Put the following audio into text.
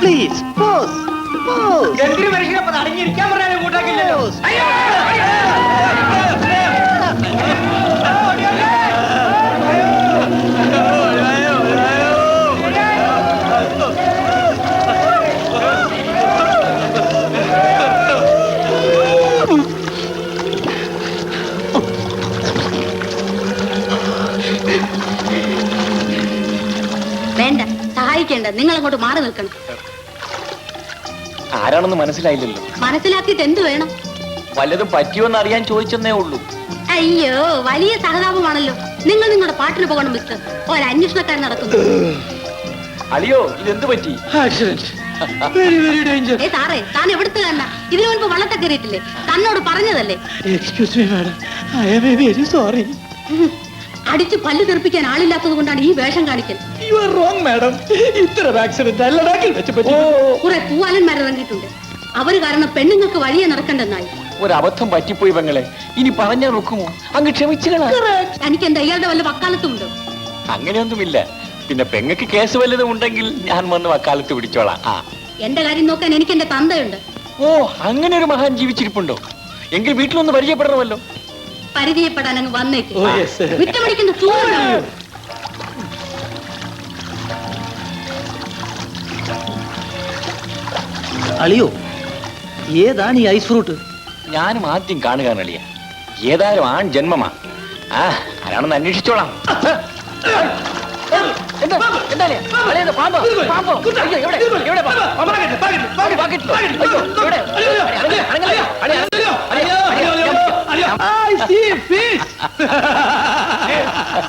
Please pose pose. എന്തിനു മനുഷ്യനപ്പം അടങ്ങിയിരിക്കാൻ പറഞ്ഞാലും കൂട്ടാക്കില്ലല്ലോ. വേണ്ട, സഹായിക്കേണ്ട. നിങ്ങൾ അങ്ങോട്ട് മാറി നിൽക്കണം. ആരാണെന്ന് മനസ്സിലായില്ലല്ലോ. മനസ്സിലാക്കിയിട്ട് എന്ത് വേണം? വല്ലതും പറ്റിയോന്ന് അറിയാൻ ചോദിച്ചെന്നേ ഉള്ളൂ. അയ്യോ, വലിയ സഹതാപമാണല്ലോ. നിങ്ങൾ നിങ്ങളുടെ പാട്ടിന് പോകണം മിസ്റ്റർ. ഒരന്വേഷണക്കാരൻ നടക്കുന്നു. അളിയോ, ഇതെന്ത് പറ്റി? ആക്സിഡന്റ്. Very very danger. ഏ സാറേ, താൻ എവിടുത്തെ തന്നെ? ഇതിനു മുൻപ് വള്ളത്തെ കയറിയിട്ടില്ലേ? തന്നോട് പറഞ്ഞതല്ലേ? Excuse me madam, I am very sorry. അടിച്ച് പല്ല് തെറിപ്പിക്കാൻ ആളില്ലാത്തത് കൊണ്ടാണ് ഈ വേഷം കാണിക്കൽ. You are wrong madam. ഇത്തരം ആക്സിഡന്റ് അല്ലടാക്കിൽ വെച്ച് പറ്റി. കുറെ പൂവാലന്മാർ ഇറങ്ങിയിട്ടുണ്ട്. അവര് കാരണം പെണ്ണുങ്ങൾക്ക് വഴിയെ നടക്കണ്ടെന്നായി. ഒരബദ്ധം പറ്റിപ്പോയി പെങ്ങളെ. ഇനി പറഞ്ഞാ നോക്കുമോ? അങ്ങ് ക്ഷമിച്ചുകളാ. എനിക്ക് എന്താ ഇയാളുടെ വല്ല വക്കാലത്തും ഉണ്ടോ? അങ്ങനെയൊന്നുമില്ല. പിന്നെ പെങ്ങക്ക് കേസ് വല്ലതും ഉണ്ടെങ്കിൽ ഞാൻ വന്ന് വക്കാലത്ത് പിടിച്ചോളാം. ആ, എന്റെ കാര്യം നോക്കാൻ എനിക്ക് എന്റെ തന്തയുണ്ട്. ഓ, അങ്ങനെ ഒരു മഹാൻ ജീവിച്ചിരിപ്പുണ്ടോ? എങ്കിൽ വീട്ടിലൊന്ന് പരിചയപ്പെടണമല്ലോ. പരിചയപ്പെടാൻ അങ്ങ് വന്നേക്ക്. Oh, yes, sir. വിറ്റമടിക്കുന്ന ചൂടാണ്. അളിയോ, ഏതാണ് ഈ ഐസ് ഫ്രൂട്ട്? ഞാനും ആദ്യം കാണുക അളിയ. ഏതായാലും ആൺ ജന്മമാ. ആ, ആരാണെന്ന് അന്വേഷിച്ചോളാം. I see fish.